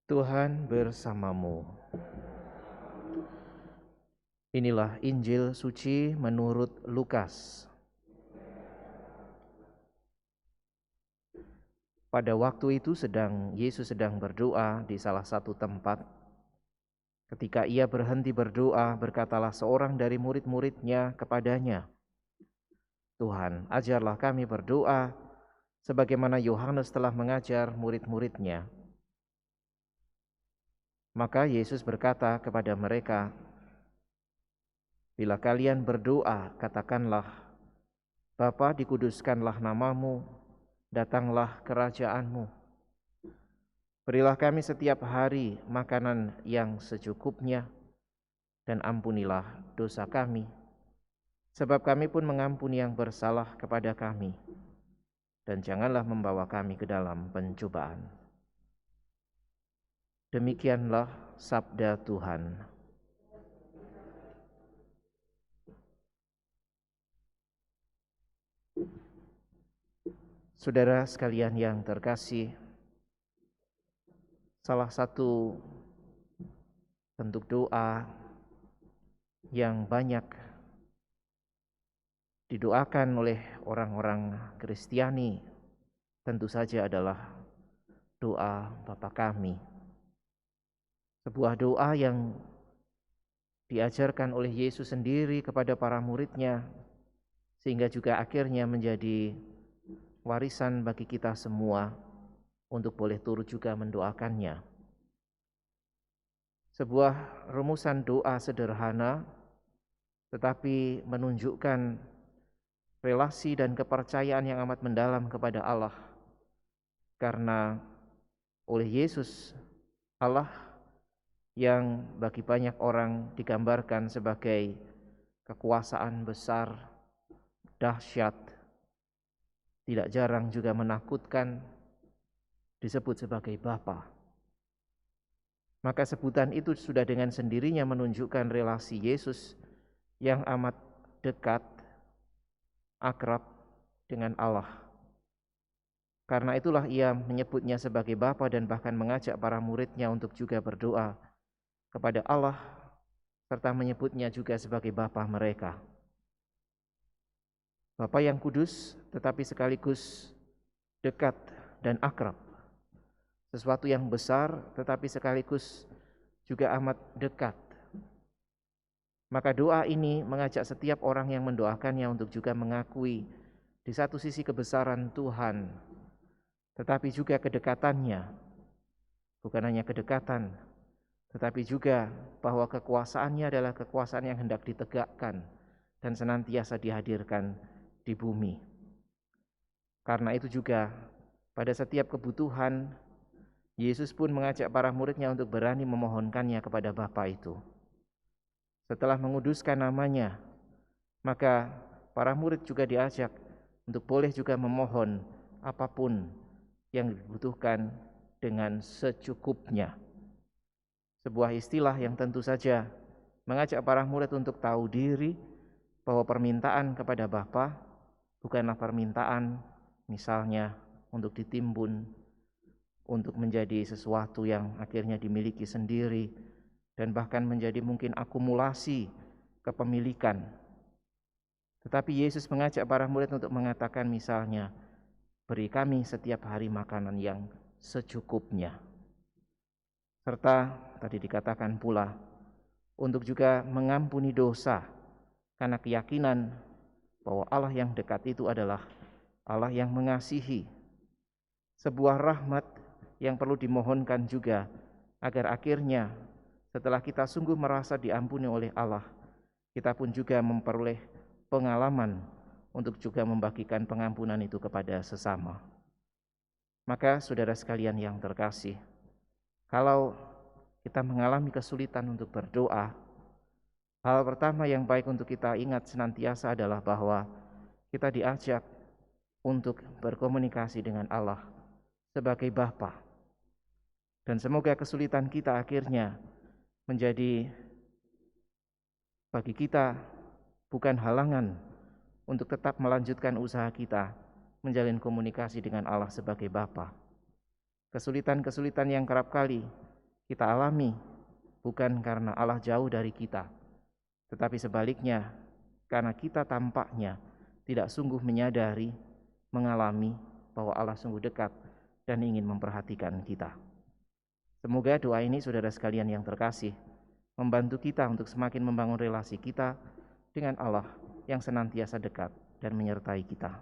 Tuhan bersamamu. Inilah Injil suci menurut Lukas. Pada waktu itu Yesus sedang berdoa di salah satu tempat. Ketika ia berhenti berdoa, berkatalah seorang dari murid-muridnya kepadanya, "Tuhan, ajarlah kami berdoa, sebagaimana Yohanes telah mengajar murid-muridnya." Maka Yesus berkata kepada mereka, "Bila kalian berdoa, katakanlah, Bapa, dikuduskanlah namamu, datanglah kerajaanmu. Berilah kami setiap hari makanan yang secukupnya, dan ampunilah dosa kami, sebab kami pun mengampuni yang bersalah kepada kami. Dan janganlah membawa kami ke dalam pencobaan." Demikianlah sabda Tuhan. Saudara sekalian yang terkasih, salah satu bentuk doa yang banyak didoakan oleh orang-orang Kristiani tentu saja adalah doa Bapa Kami. Sebuah doa yang diajarkan oleh Yesus sendiri kepada para muridnya, sehingga juga akhirnya menjadi warisan bagi kita semua untuk boleh turut juga mendoakannya. Sebuah rumusan doa sederhana, tetapi menunjukkan relasi dan kepercayaan yang amat mendalam kepada Allah. Karena oleh Yesus, Allah yang bagi banyak orang digambarkan sebagai kekuasaan besar, dahsyat, tidak jarang juga menakutkan, disebut sebagai Bapa. Maka sebutan itu sudah dengan sendirinya menunjukkan relasi Yesus yang amat dekat, akrab dengan Allah. Karena itulah ia menyebutnya sebagai Bapa dan bahkan mengajak para muridnya untuk juga berdoa kepada Allah, serta menyebutnya juga sebagai Bapa mereka. Bapa yang kudus tetapi sekaligus dekat dan akrab. Sesuatu yang besar tetapi sekaligus juga amat dekat. Maka doa ini mengajak setiap orang yang mendoakannya untuk juga mengakui di satu sisi kebesaran Tuhan, tetapi juga kedekatannya. Bukan hanya kedekatan, tetapi juga bahwa kekuasaannya adalah kekuasaan yang hendak ditegakkan dan senantiasa dihadirkan di bumi. Karena itu juga pada setiap kebutuhan, Yesus pun mengajak para muridnya untuk berani memohonkannya kepada Bapa itu. Setelah menguduskan namanya, maka para murid juga diajak untuk boleh juga memohon apapun yang dibutuhkan dengan secukupnya. Sebuah istilah yang tentu saja mengajak para murid untuk tahu diri bahwa permintaan kepada Bapa bukanlah permintaan misalnya untuk ditimbun, untuk menjadi sesuatu yang akhirnya dimiliki sendiri, dan bahkan menjadi mungkin akumulasi kepemilikan. Tetapi Yesus mengajak para murid untuk mengatakan misalnya, "Beri kami setiap hari makanan yang secukupnya." Serta tadi dikatakan pula untuk juga mengampuni dosa, karena keyakinan bahwa Allah yang dekat itu adalah Allah yang mengasihi. Sebuah rahmat yang perlu dimohonkan juga agar akhirnya setelah kita sungguh merasa diampuni oleh Allah, kita pun juga memperoleh pengalaman untuk juga membagikan pengampunan itu kepada sesama. Maka saudara sekalian yang terkasih, kalau kita mengalami kesulitan untuk berdoa, hal pertama yang baik untuk kita ingat senantiasa adalah bahwa kita diajak untuk berkomunikasi dengan Allah sebagai Bapa. Dan semoga kesulitan kita akhirnya menjadi bagi kita bukan halangan untuk tetap melanjutkan usaha kita menjalin komunikasi dengan Allah sebagai Bapa. Kesulitan-kesulitan yang kerap kali kita alami bukan karena Allah jauh dari kita, tetapi sebaliknya karena kita tampaknya tidak sungguh menyadari, mengalami bahwa Allah sungguh dekat dan ingin memperhatikan kita. Semoga doa ini, saudara sekalian yang terkasih, membantu kita untuk semakin membangun relasi kita dengan Allah yang senantiasa dekat dan menyertai kita.